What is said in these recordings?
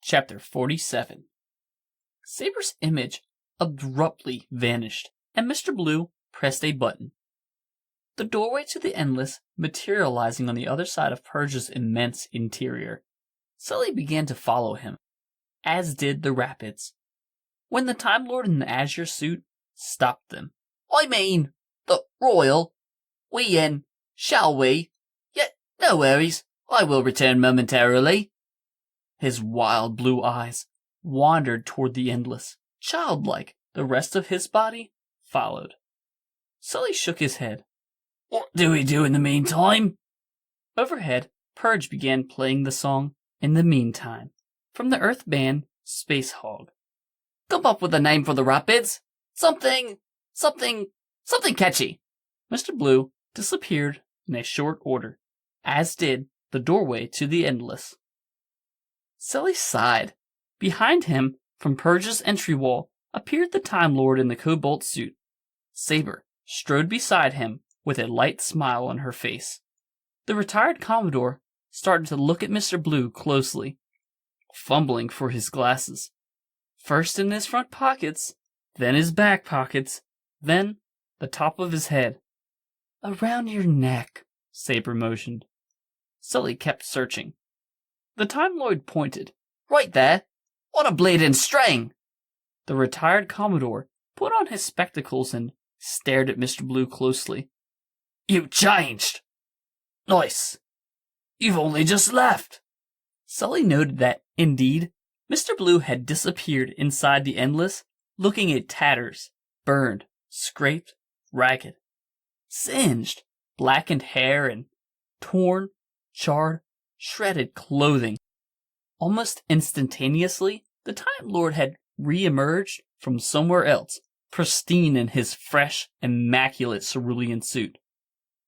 Chapter 47. Saber's image abruptly vanished, and Mr. Blue pressed a button. The doorway to the Endless materializing on the other side of Purge's immense interior. Sully began to follow him, as did the Rapids, when the Time Lord in the azure suit stopped them. I mean, the Royal. We in, shall we? Yet, no worries, I will return momentarily. His wild blue eyes wandered toward the Endless. Childlike, the rest of his body followed. Sully shook his head. What do we do in the meantime? Overhead, Purge began playing the song In the Meantime, from the Earth band Space Hog. Come up with a name for the Rapids. Something catchy. Mr. Blue disappeared in a short order, as did the doorway to the Endless. Sully sighed. Behind him, from Purge's entry wall, appeared the Time Lord in the cobalt suit. Saber strode beside him with a light smile on her face. The retired Commodore started to look at Mr. Blue closely, fumbling for his glasses. First in his front pockets, then his back pockets, then the top of his head. Around your neck, Saber motioned. Sully kept searching. The Time Lord pointed. Right there. What a bleeding string! The retired Commodore put on his spectacles and stared at Mr. Blue closely. You changed. Nice. You've only just left. Sully noted that, indeed, Mr. Blue had disappeared inside the Endless, looking at tatters, burned, scraped, ragged, singed, blackened hair, and torn, charred, shredded clothing. Almost instantaneously, the Time Lord had re-emerged from somewhere else, pristine in his fresh, immaculate cerulean suit,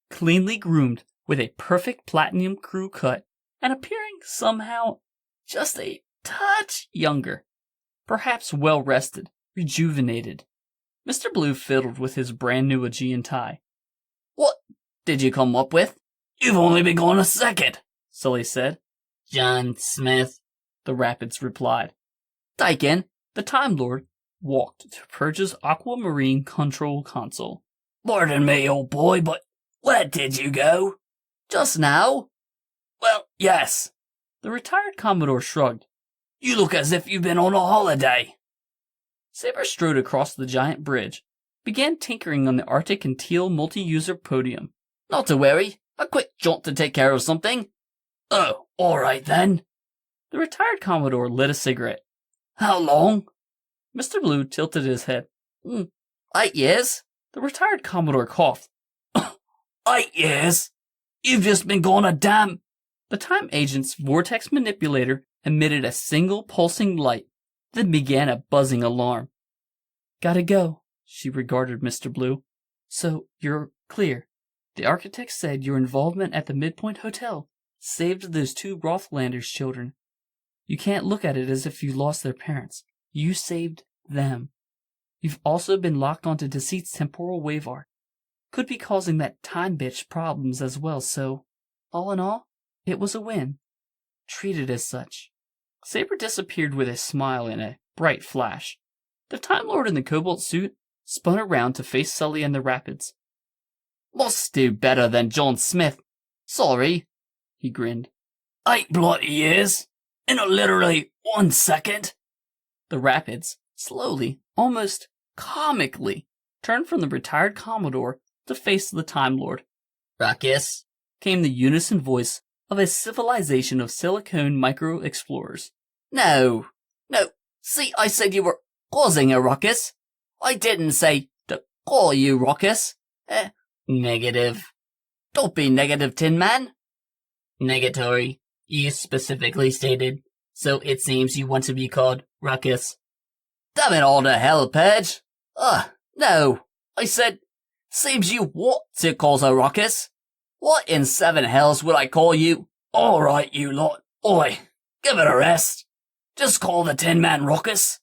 cleanly groomed with a perfect platinum crew cut, and appearing somehow just a touch younger, perhaps well rested, rejuvenated. Mr. Blue fiddled with his brand new Aegean tie. What did you come up with? You've only been gone a second, Sully said. John Smith, the Rapids replied. Taken. The Time Lord walked to Purge's aquamarine control console. Pardon me, old boy, but where did you go? Just now? Well, yes. The retired Commodore shrugged. You look as if you've been on a holiday. Saber strode across the giant bridge, began tinkering on the Arctic and Teal multi-user podium. Not to worry, a quick jaunt to take care of something. Oh, all right then. The retired Commodore lit a cigarette. How long? Mr. Blue tilted his head. 8 years. The retired Commodore coughed. 8 years? You've just been gone a damn... The time agent's vortex manipulator emitted a single pulsing light, then began a buzzing alarm. Gotta go, she regarded Mr. Blue. So, you're clear. The architect said your involvement at the Midpoint Hotel saved those 2 Rothlanders' children. You can't look at it as if you lost their parents. You saved them. You've also been locked onto Deceit's temporal wave arc. Could be causing that time bitch problems as well, so, all in all, it was a win. Treat it as such. Saber disappeared with a smile and a bright flash. The Time Lord in the cobalt suit spun around to face Sully and the Rapids. Must do better than John Smith. Sorry, he grinned. 8 bloody years, in a literally 1 second. The Rapids, slowly, almost comically, turned from the retired Commodore to face the Time Lord. Ruckus, came the unison voice of a civilization of silicone micro-explorers. No. See, I said you were causing a ruckus. I didn't say to call you ruckus. Negative. Don't be negative, Tin Man. Negatory. You specifically stated, so it seems you want to be called ruckus. Damn it all to hell, Purge. No. I said, seems you want to cause a ruckus. What in 7 hells would I call you? All right, you lot. Oi, give it a rest. Just call the Tin Man ruckus.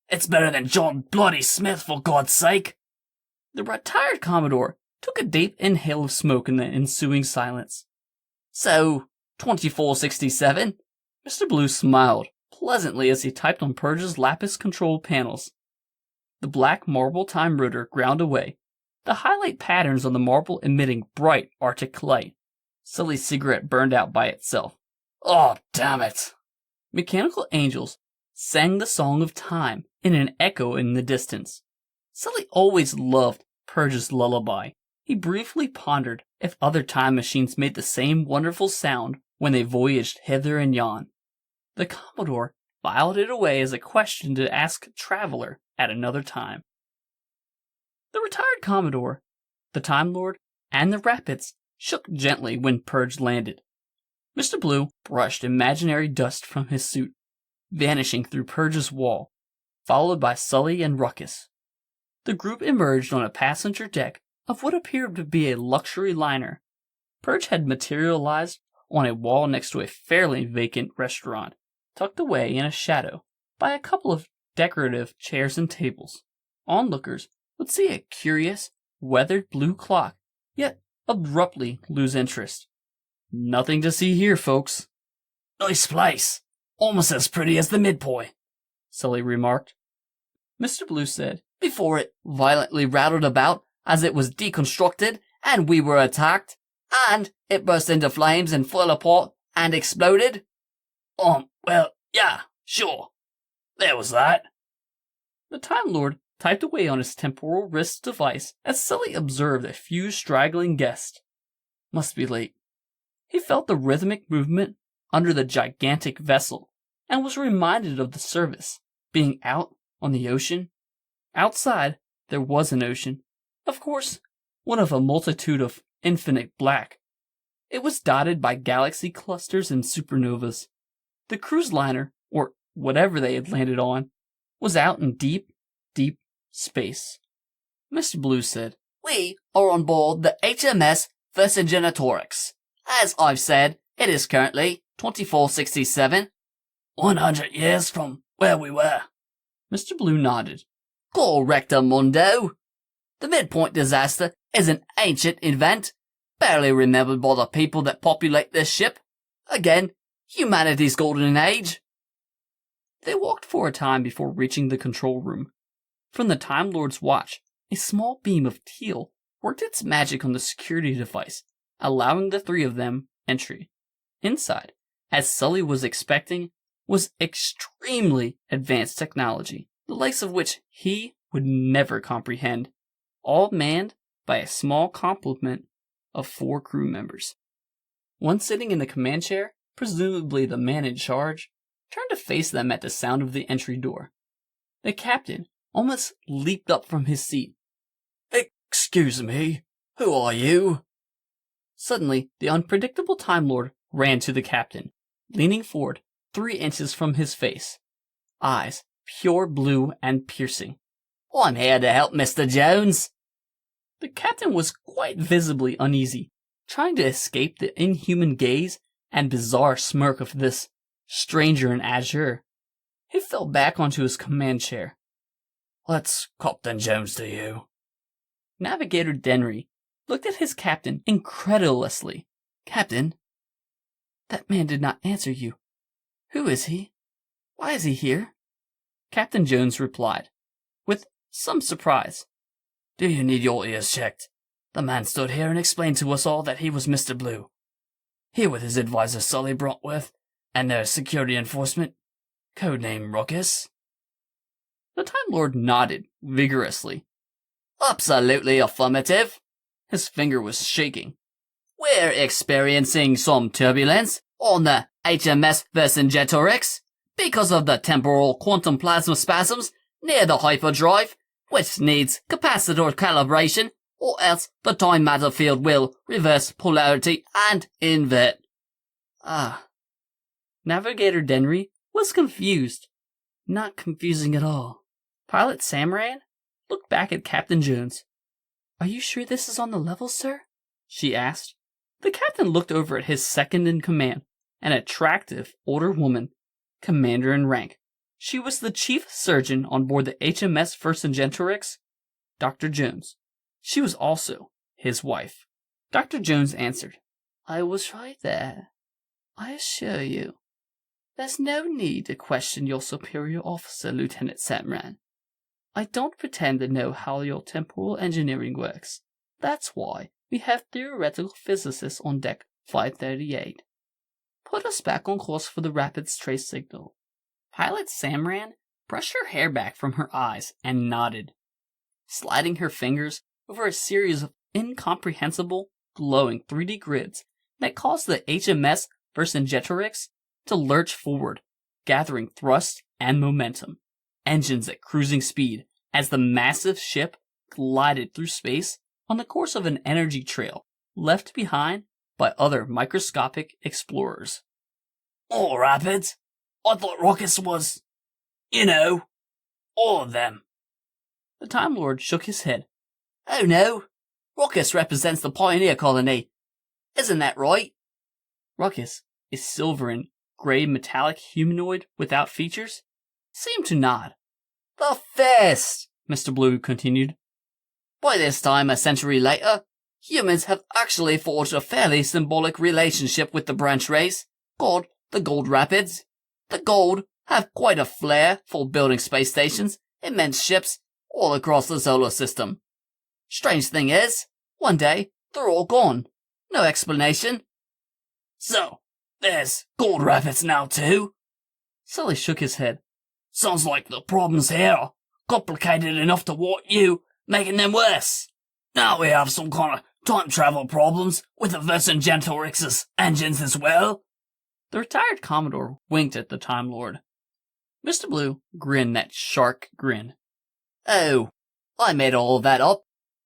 It's better than John Bloody Smith, for God's sake. The retired Commodore took a deep inhale of smoke in the ensuing silence. So, 2467? Mr. Blue smiled. pleasantly as he typed on Purge's lapis control panels. The black marble time rotor ground away, the highlight patterns on the marble emitting bright Arctic light. Sully's cigarette burned out by itself. Oh, damn it. Mechanical angels sang the song of time in an echo in the distance. Sully always loved Purge's lullaby. He briefly pondered if other time machines made the same wonderful sound when they voyaged hither and yon. The Commodore filed it away as a question to ask a traveler at another time. The retired Commodore, the Time Lord, and the Rapids shook gently when Purge landed. Mr. Blue brushed imaginary dust from his suit, vanishing through Purge's wall, followed by Sully and Ruckus. The group emerged on a passenger deck of what appeared to be a luxury liner. Purge had materialized on a wall next to a fairly vacant restaurant, tucked away in a shadow by a couple of decorative chairs and tables. Onlookers would see a curious, weathered blue clock, yet abruptly lose interest. Nothing to see here, folks. Nice place. Almost as pretty as the midpoint, Sully remarked. Mr. Blue said, before it violently rattled about as it was deconstructed and we were attacked, and it burst into flames and fell apart and exploded. Well, yeah, sure. There was that. The Time Lord typed away on his temporal wrist device as Sully observed a few straggling guests. Must be late. He felt the rhythmic movement under the gigantic vessel and was reminded of the service, being out on the ocean. Outside, there was an ocean. Of course, one of a multitude of infinite black. It was dotted by galaxy clusters and supernovas. The cruise liner, or whatever they had landed on, was out in deep, deep space. Mr. Blue said, we are on board the HMS Vercingetorix. As I've said, it is currently 2467, 100 years from where we were. Mr. Blue nodded. Correcto mundo. The midpoint disaster is an ancient event, barely remembered by the people that populate this ship. Again, humanity's golden age. They walked for a time before reaching the control room. From the Time Lord's watch, a small beam of teal worked its magic on the security device, allowing the three of them entry. Inside, as Sully was expecting, was extremely advanced technology, the likes of which he would never comprehend, all manned by a small complement of 4 crew members. One sitting in the command chair, presumably the man in charge, turned to face them at the sound of the entry door. The captain almost leaped up from his seat. Excuse me, who are you? Suddenly, the unpredictable Time Lord ran to the captain, leaning forward 3 inches from his face. Eyes pure blue and piercing. I'm here to help Mr. Jones. The captain was quite visibly uneasy, trying to escape the inhuman gaze and bizarre smirk of this stranger in azure. He fell back onto his command chair. What's Captain Jones to you? Navigator Denry looked at his captain incredulously. Captain, that man did not answer you. Who is he? Why is he here? Captain Jones replied, with some surprise. Do you need your ears checked? The man stood here and explained to us all that he was Mr. Blue. Here with his advisor Sully Brontworth, and their security enforcement, codename Ruckus. The Time Lord nodded vigorously. Absolutely affirmative. His finger was shaking. We're experiencing some turbulence on the HMS Vercingetorix because of the temporal quantum plasma spasms near the hyperdrive, which needs capacitor calibration, or else the time matter field will reverse polarity and invert. Navigator Denry was confused. Not confusing at all. Pilot Samran looked back at Captain Jones. Are you sure this is on the level, sir? She asked. The captain looked over at his second in command, an attractive older woman, commander in rank. She was the chief surgeon on board the HMS Vercingetorix, Dr. Jones. She was also his wife. Dr. Jones answered, I was right there, I assure you. There's no need to question your superior officer, Lieutenant Samran. I don't pretend to know how your temporal engineering works. That's why we have theoretical physicists on deck 538. Put us back on course for the Rapids trace signal. Pilot Samran brushed her hair back from her eyes and nodded, sliding her fingers over a series of incomprehensible, glowing 3D grids that caused the HMS Vercingetorix to lurch forward, gathering thrust and momentum, engines at cruising speed as the massive ship glided through space on the course of an energy trail left behind by other microscopic explorers. All rapids? I thought rockets was, all of them. The Time Lord shook his head. Oh no, Ruckus represents the pioneer colony. Isn't that right? Ruckus, a silver and gray metallic humanoid without features, seemed to nod. The first, Mr. Blue continued. By this time, a century later, humans have actually forged a fairly symbolic relationship with the branch race, called the Gold Rapids. The Gold have quite a flair for building space stations, immense ships, all across the solar system. Strange thing is, one day, they're all gone. No explanation. So, there's Gold Rapids now too? Sully shook his head. Sounds like the problems here are complicated enough to warrant you making them worse. Now we have some kind of time travel problems with the Vercingetorix's engines as well. The retired Commodore winked at the Time Lord. Mr. Blue grinned that shark grin. Oh, I made all of that up.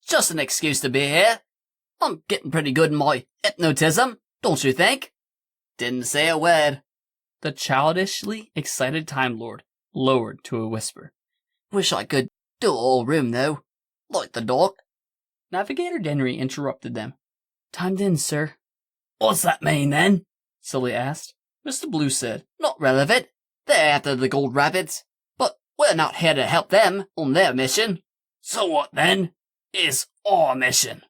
Just an excuse to be here. I'm getting pretty good in my hypnotism, don't you think? Didn't say a word. The childishly excited Time Lord lowered to a whisper. Wish I could do a whole room, though. Like the dock. Navigator Denry interrupted them. Timed in, sir. What's that mean, then? Sully asked. Mr. Blue said. Not relevant. They're after the Gold Rapids. But we're not here to help them on their mission. So what, then, is our mission?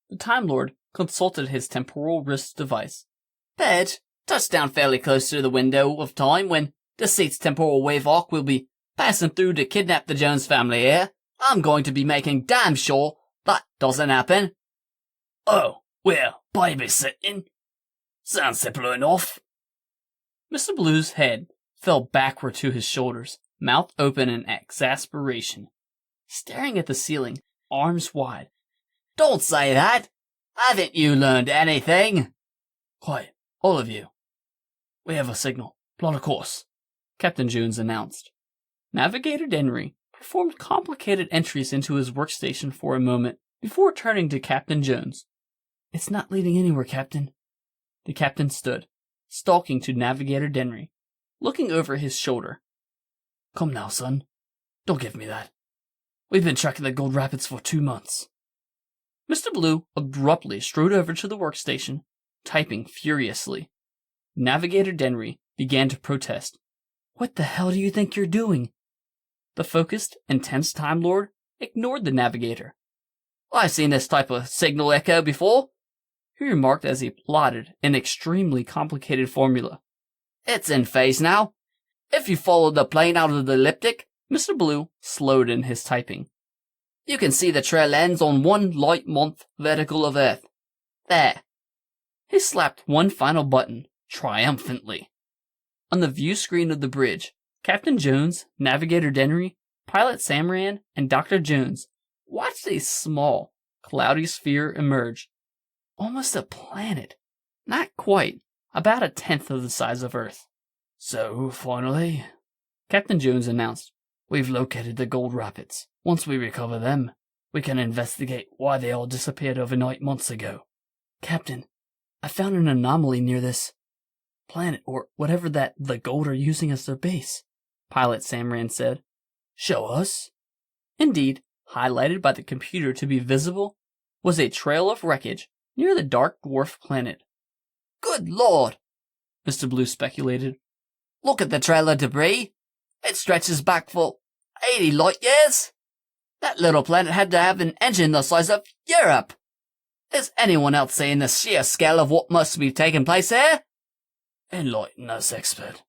The Time Lord consulted his temporal wrist device. Ped, touch down fairly close to the window of time when the seat's temporal wave arc will be passing through to kidnap the Jones family here. I'm going to be making damn sure that doesn't happen. Oh, we're babysitting? Sounds simple enough. Mr. Blue's head fell backward to his shoulders, mouth open in exasperation, staring at the ceiling, arms wide. Don't say that. Haven't you learned anything? Quiet, all of you. We have a signal. Plot a course, Captain Jones announced. Navigator Denry performed complicated entries into his workstation for a moment before turning to Captain Jones. It's not leading anywhere, Captain. The captain stood, stalking to Navigator Denry, looking over his shoulder. Come now, son. Don't give me that. We've been tracking the Gold Rapids for 2 months. Mr. Blue abruptly strode over to the workstation, typing furiously. Navigator Denry began to protest. What the hell do you think you're doing? The focused, intense Time Lord ignored the navigator. I've seen this type of signal echo before, he remarked as he plotted an extremely complicated formula. It's in phase now. If you follow the plane out of the elliptic, Mr. Blue slowed in his typing. You can see the trail ends on 1 light month vertical of Earth. There. He slapped one final button, triumphantly. On the view screen of the bridge, Captain Jones, Navigator Denry, Pilot Samran, and Dr. Jones watched a small, cloudy sphere emerge. Almost a planet. Not quite. About 1/10 of the size of Earth. So, finally, Captain Jones announced, we've located the Gold Rapids. Once we recover them, we can investigate why they all disappeared overnight months ago. Captain, I found an anomaly near this planet, or whatever that the Gold are using as their base, Pilot Samran said. Show us. Indeed, highlighted by the computer to be visible, was a trail of wreckage near the dark dwarf planet. Good Lord, Mr. Blue speculated. Look at the trail of debris. It stretches back for 80 light years. That little planet had to have an engine the size of Europe. Is anyone else seeing the sheer scale of what must be taking place here? Enlighten us, expert.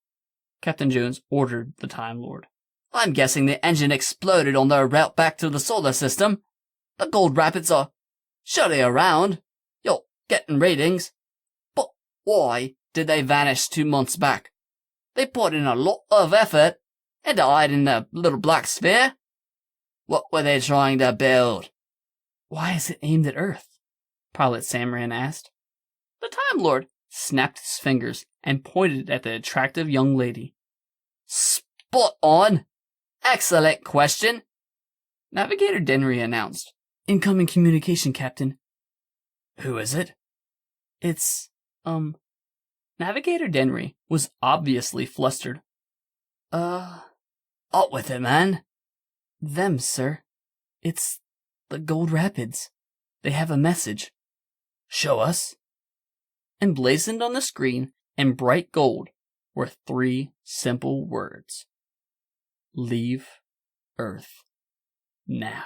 Captain Jones ordered the Time Lord. I'm guessing the engine exploded on their route back to the solar system. The Gold Rapids are surely around. You're getting readings. But why did they vanish 2 months back? They put in a lot of effort into hiding the little black sphere. What were they trying to build? Why is it aimed at Earth? Pilot Samran asked. The Time Lord snapped his fingers and pointed at the attractive young lady. Spot on. Excellent question. Navigator Denry announced. Incoming communication, Captain. Who is it? It's, Navigator Denry was obviously flustered. Up with it, man. Them, sir. It's the Gold Rapids. They have a message. Show us. Emblazoned on the screen in bright gold were 3 simple words. Leave Earth now.